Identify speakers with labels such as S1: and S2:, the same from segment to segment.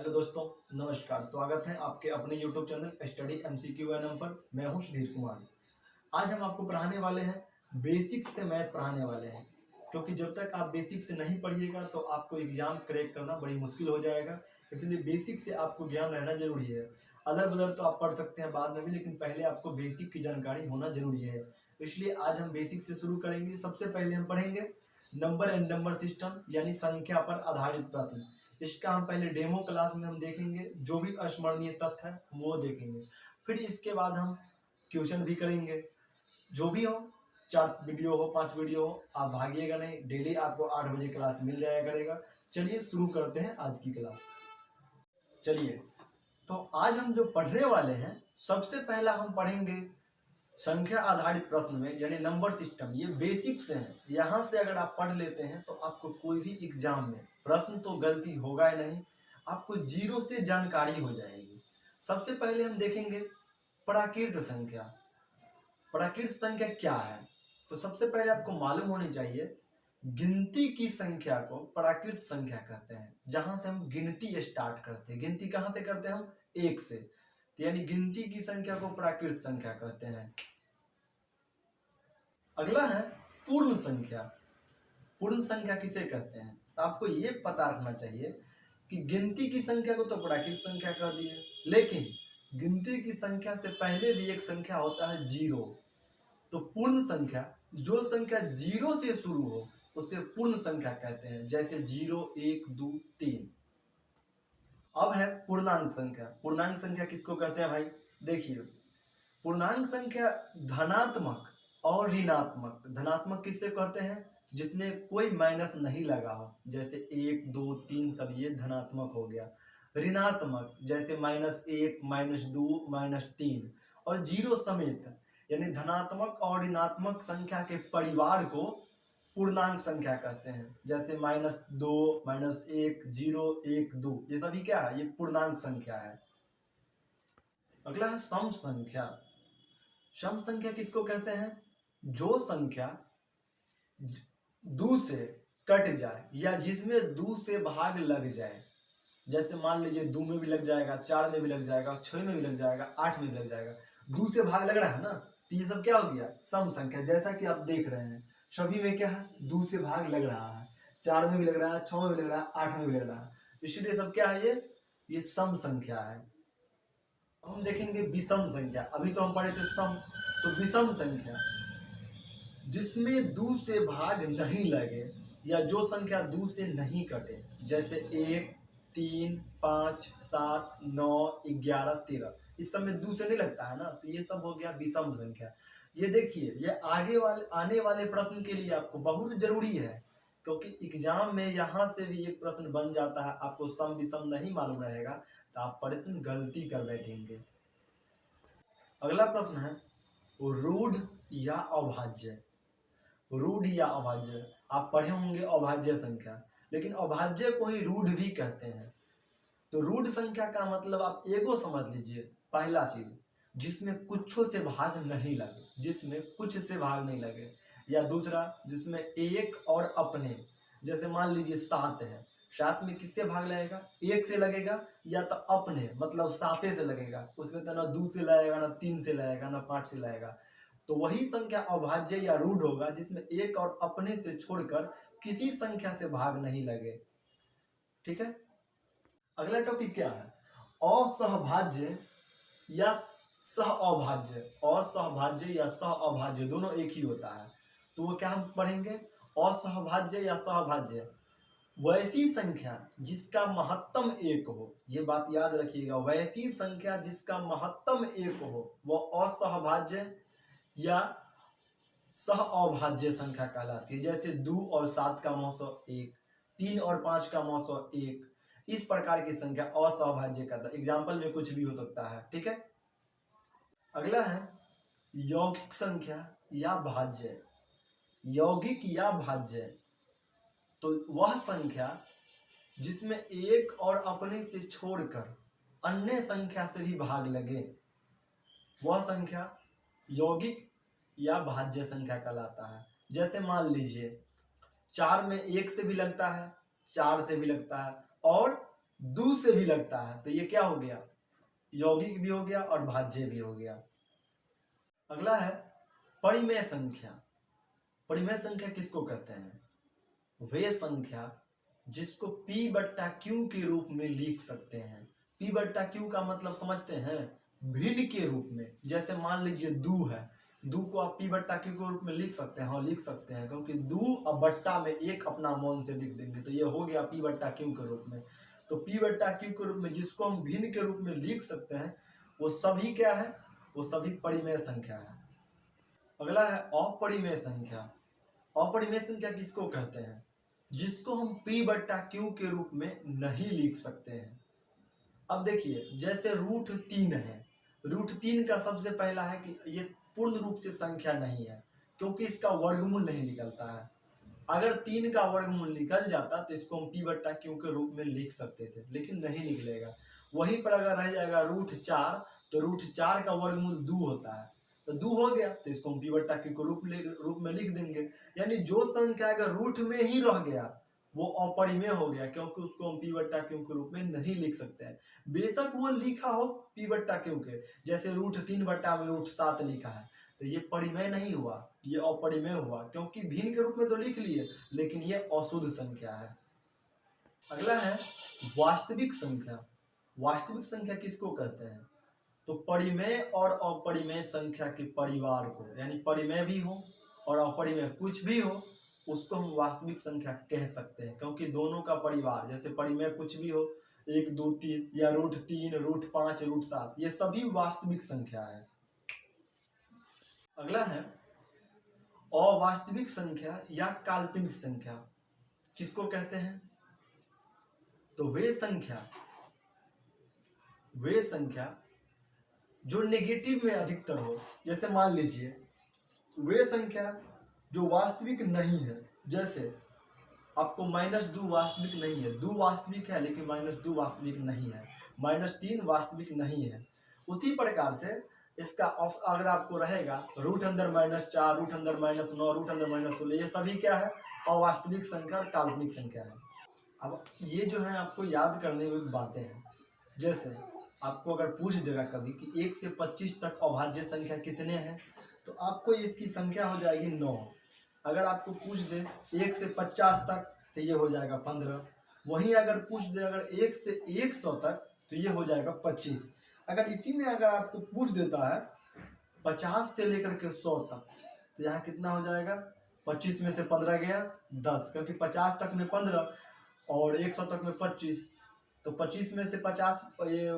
S1: Hello दोस्तों, नमस्कार। स्वागत है आपके अपने YouTube चैनल स्टडी MCQ पर। मैं हूं सुधीर कुमार। आज हम आपको पढ़ाने वाले हैं, बेसिक से मैथ पढ़ाने वाले हैं, क्योंकि जब तक आप बेसिक से नहीं पढ़िएगा तो आपको एग्जाम क्रैक करना बड़ी मुश्किल हो जाएगा। इसलिए बेसिक से आपको ज्ञान रहना जरूरी है। अदर बदर तो आप पढ़ सकते हैं बाद में भी, लेकिन पहले आपको बेसिक की जानकारी होना जरूरी है। इसलिए आज हम बेसिक से शुरू करेंगे। सबसे पहले हम पढ़ेंगे नंबर एंड नंबर सिस्टम, यानी संख्या पर आधारित प्रश्न। इसका हम पहले डेमो क्लास में हम देखेंगे, जो भी अस्मरणीय तथ्य है वो देखेंगे। फिर इसके बाद हम क्वेश्चन भी करेंगे। जो भी हो, 4 वीडियो हो 5 वीडियो हो, आप भागिएगा नहीं। डेली आपको 8 बजे क्लास मिल जाया करेगा। चलिए शुरू करते हैं आज की क्लास। चलिए, तो आज हम जो पढ़ने वाले हैं, सबसे पहला हम पढ़ेंगे संख्या आधारित प्रश्न में, यानी नंबर सिस्टम। ये बेसिक से है। यहाँ से अगर आप पढ़ लेते हैं तो आपको कोई भी एग्जाम में प्रश्न तो गलती होगा ही नहीं, आपको जीरो से जानकारी हो जाएगी। सबसे पहले हम देखेंगे प्राकृत संख्या। प्राकृत संख्या क्या है? तो सबसे पहले आपको मालूम होनी चाहिए, गिनती की संख्या को प्राकृत संख्या कहते हैं। जहां से हम गिनती स्टार्ट करते हैं। गिनती कहां से करते हैं हम? 1 से। तो यानी गिनती की संख्या को प्राकृत संख्या कहते हैं। अगला है पूर्ण संख्या। पूर्ण संख्या किसे कहते हैं? तो आपको ये पता रखना चाहिए कि गिनती की संख्या को तो प्राकृत संख्या कह दिए, लेकिन गिनती की संख्या से पहले भी एक संख्या होता है जीरो। तो पूर्ण संख्या, जो संख्या जीरो से शुरू हो उसे पूर्ण संख्या कहते हैं। जैसे 0, 1, 2, 3। अब है पूर्णांक संख्या। पूर्णांक संख्या किसको कहते हैं भाई? देखिए, पूर्णांक संख्या धनात्मक और ऋणात्मक। धनात्मक किससे कहते हैं? जिसमें कोई माइनस नहीं लगा हो, जैसे 1, 2, 3, सब ये धनात्मक हो गया। ऋणात्मक जैसे -1, -2, -3 और 0 समेत, यानी धनात्मक और ऋणात्मक संख्या के परिवार को पूर्णांक संख्या कहते हैं। जैसे -2, -1, 0, 1, 2, ये सभी क्या है? ये पूर्णांक संख्या है। अगला है सम संख्या। सम संख्या किसको कहते हैं? जो संख्या 2 से कट जाए या जिसमें 2 से भाग लग जाए। जैसे मान लीजिए 2 में भी लग जाएगा, 4 में भी लग जाएगा, 6 में भी लग जाएगा, 8 में भी लग जाएगा। 2 से भाग लग रहा है ना, तो ये सब क्या हो गया? सम संख्या। जैसा कि आप देख रहे हैं सभी में क्या है? 2 से भाग लग रहा है। 4 में भी लग रहा है, 6 में भी लग रहा है, 8 में भी लग रहा है। इसलिए सब क्या है? ये सम संख्या है। हम देखेंगे विषम संख्या। अभी तो हम पढ़े थे सम, तो विषम संख्या जिसमें 2 से भाग नहीं लगे या जो संख्या 2 से नहीं कटे। जैसे 1, 3, 5, 7, 9, 11, 13, इस सब में 2 से नहीं लगता है ना, तो ये सब हो गया विषम संख्या। ये देखिए, ये आने वाले प्रश्न के लिए आपको बहुत जरूरी है, क्योंकि एग्जाम में यहाँ से भी एक प्रश्न बन जाता है। आपको सम विषम नहीं मालूम रहेगा तो आप प्रश्न गलती कर बैठेंगे। अगला प्रश्न है रूढ़ या अभाज्य। रूढ़ या अभाज्य, आप पढ़े होंगे अभाज्य संख्या, लेकिन अभाज्य को ही रूढ़ भी कहते हैं। तो रूढ़ संख्या का मतलब आप एगो समझ लीजिए। पहला चीज, जिसमें कुछों से भाग नहीं लगे, जिसमें कुछ से भाग नहीं लगे। या दूसरा, जिसमें एक और अपने। जैसे मान लीजिए 7 है, 7 में किससे भाग लगेगा? 1 से लगेगा, या तो अपने मतलब 7 से लगेगा। उसमें तो ना 2 से लगेगा, ना 3 से लगेगा, ना 5 से लगेगा। तो वही संख्या अभाज्य या रूढ़ होगा जिसमें एक और अपने से छोड़कर किसी संख्या से भाग नहीं लगे। ठीक है। अगला टॉपिक क्या है? असहभाज्य या सह अभाज्य। असहभाज्य या सह अभाज्य दोनों एक ही होता है। तो वो क्या हम पढ़ेंगे? असहभाज्य या सहभाज्य, वैसी संख्या जिसका महत्तम 1 हो। ये बात याद रखिएगा, वैसी संख्या जिसका महत्तम 1 हो वो असहभाज्य या सह अभाज्य संख्या कहलाती है। जैसे 2 और 7 का मौसो 1, 3 और 5 का मौसो 1, इस प्रकार की संख्या असहभाज्य कहता है। एग्जाम्पल में कुछ भी हो सकता है। ठीक है। अगला है यौगिक संख्या या भाज्य। यौगिक या भाज्य, तो वह संख्या जिसमें एक और अपने से छोड़कर अन्य संख्या से भी भाग लगे, वह संख्या यौगिक या भाज्य संख्या कहलाता है। जैसे मान लीजिए 4 में 1 से भी लगता है, 4 से भी लगता है और दू से भी लगता है तो ये क्या हो गया, यौगिक भी हो गया और भाज्य भी हो गया। अगला है परिमेय संख्या। परिमेय संख्या किसको कहते हैं? वे संख्या जिसको P बट्टा Q के रूप में लिख सकते हैं। P बट्टा Q का मतलब समझते हैं, भिन्न के रूप में। जैसे मान लीजिए दू है, दू को आप P बट्टा Q के रूप में लिख सकते हैं। हाँ लिख सकते हैं, क्योंकि दू और बट्टा में एक अपना मौन से लिख देंगे तो ये हो गया P बट्टा Q के रूप में। तो P बट्टा Q के रूप में जिसको हम भिन्न के रूप में लिख सकते हैं वो सभी क्या है, वो सभी परिमेय संख्या है। अगला है अपरिमेय संख्या। अपरिमेय संख्या किसको कहते हैं? जिसको हम P बट्टा Q के रूप में नहीं लिख सकते हैं। अब देखिए जैसे √3 है, √3 का सबसे पहला है कि ये पूर्ण रूप से संख्या नहीं है, क्योंकि इसका वर्गमूल नहीं निकलता है। अगर 3 का वर्गमूल निकल जाता तो इसको हम P बट्टा Q के रूप में लिख सकते थे, लेकिन नहीं निकलेगा। वहीं पर अगर रह जाएगा √4 तो √4 का वर्गमूल 2 होता है, तो 2 हो गया तो इसको हम P बट्टा Q के रूप में लिख देंगे। यानी जो संख्या अगर रूट में ही रह गया वो अपरिमेय हो गया, क्योंकि उसको हम P बट्टा Q के रूप में नहीं लिख सकते हैं। बेशक वो लिखा हो P बट्टा Q के, जैसे √3 बट्टा में √7 लिखा है, तो ये परिमेय नहीं हुआ, ये अपरिमेय हुआ, क्योंकि भिन्न के रूप में तो लिख लिए लेकिन ये अशुद्ध संख्या है। अगला है वास्तविक संख्या। वास्तविक संख्या किसको कहते हैं? तो परिमेय और अपरिमेय संख्या के परिवार को, यानी परिमेय भी हो और अपरिमेय कुछ भी हो, उसको हम वास्तविक संख्या कह सकते हैं, क्योंकि दोनों का परिवार, जैसे परिमेय कुछ भी हो 1 2 3 या √3 √5 √7, ये सभी वास्तविक संख्या है। अगला है अवास्तविक संख्या या काल्पनिक संख्या। किसको कहते हैं? तो वे संख्या जो नेगेटिव में अधिकतर हो। जैसे मान लीजिए वे संख्या जो वास्तविक नहीं है, जैसे आपको -2 वास्तविक नहीं है, 2 वास्तविक है लेकिन -2 वास्तविक नहीं है, -3 वास्तविक नहीं है। उसी प्रकार से इसका अगर आपको रहेगा रूट अंदर -4 रूट अंदर -9 रूट अंदर -16, ये सभी क्या है, अवास्तविक संख्या और काल्पनिक संख्या है। अब ये जो है आपको याद करने की बातें हैं। जैसे आपको अगर पूछ देगा कभी कि 1 से 25 तक अभाज्य संख्या कितने हैं, तो आपको इसकी संख्या हो जाएगी 9। अगर आपको पूछ दे 1 से 50 तक तो ये हो जाएगा 15। वहीं अगर पूछ दे अगर 1 से 100 तक तो ये हो जाएगा 25। अगर इसी में अगर आपको पूछ देता है 50 से लेकर के 100 तक, तो यहाँ कितना हो जाएगा, 25 में से 15 गया 10, क्योंकि 50 तक में 15 और 100 तक में 25, तो 25 में से 50 ये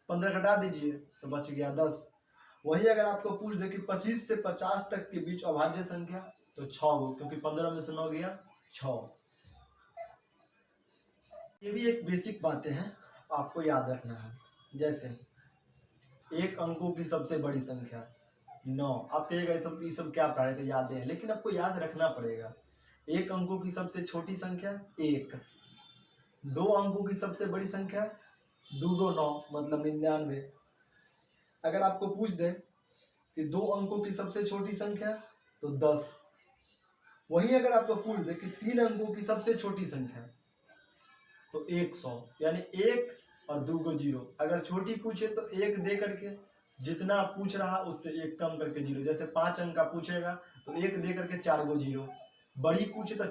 S1: 15 घटा दीजिए तो बच गया 10। वही अगर आपको पूछ दे कि 25 से 50 तक के बीच अभाज्य संख्या, तो 6 गो, क्योंकि 15 में से 9 गया 6। ये भी एक बेसिक बातें हैं, आपको याद रखना है। जैसे एक अंकों की सबसे बड़ी संख्या 9। आप कहिएगा ये सब क्या पढ़ा रहे थे, याद है, लेकिन आपको याद रखना पड़ेगा। एक अंकों की सबसे छोटी संख्या 1, 2 अंकों की सबसे बड़ी संख्या 2 2 9 मतलब 99। अगर आपको पूछ दे कि 2 अंकों की सबसे छोटी संख्या तो 10। वहीं अगर आपको पूछ दे कि 3 अंकों की सबसे छोटी संख्या तो 100, यानी 1 और 2 को 0। अगर छोटी पूछे तो 1 दे करके, जितना पूछ रहा उससे 1 कम करके 0। जैसे 5 अंक का पूछेगा तो 1 दे करके 4 को 0। बड़ी पूछे तो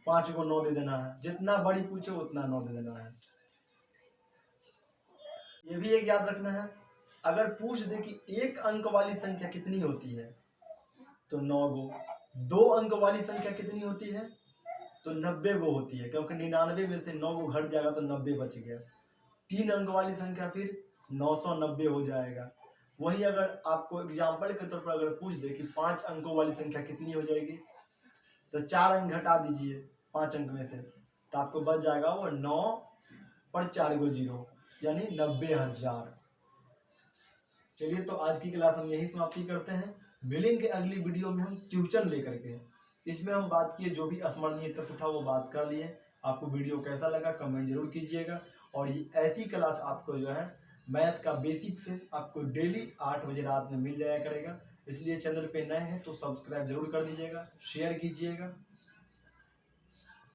S1: 5 को 9 दे देना है, जितना बड़ी पूछे उतना 9 दे देना है। ये भी एक याद रखना है। अगर पूछ दे कि 1 अंक वाली संख्या कितनी होती है तो 9 गो, 2 अंक वाली संख्या कितनी होती है तो 90 गो होती है, क्योंकि 99 में से 9 गो घट जाएगा तो 90 बच गया। 3 अंक वाली संख्या फिर 990 हो जाएगा। वही अगर आपको एग्जाम्पल के तौर पर अगर पूछ दे कि 5 अंकों वाली संख्या कितनी हो जाएगी, तो 4 अंक घटा दीजिए 5 अंक में से, तो आपको बच जाएगा वो 9 पर 4 को 0, यानी 90,000। चलिए, तो आज की क्लास हम यही समाप्ति करते हैं। मिलेंगे अगली वीडियो में हम ट्यूशन लेकर के। इसमें हम बात किए जो भी स्मरणीय तथ्य था वो बात कर लिए। आपको वीडियो कैसा लगा कमेंट जरूर कीजिएगा। और ऐसी क्लास आपको जो है मैथ का बेसिक से आपको डेली 8 बजे रात में मिल जाया करेगा। इसलिए चैनल पे नए हैं तो सब्सक्राइब जरूर कर दीजिएगा, शेयर कीजिएगा।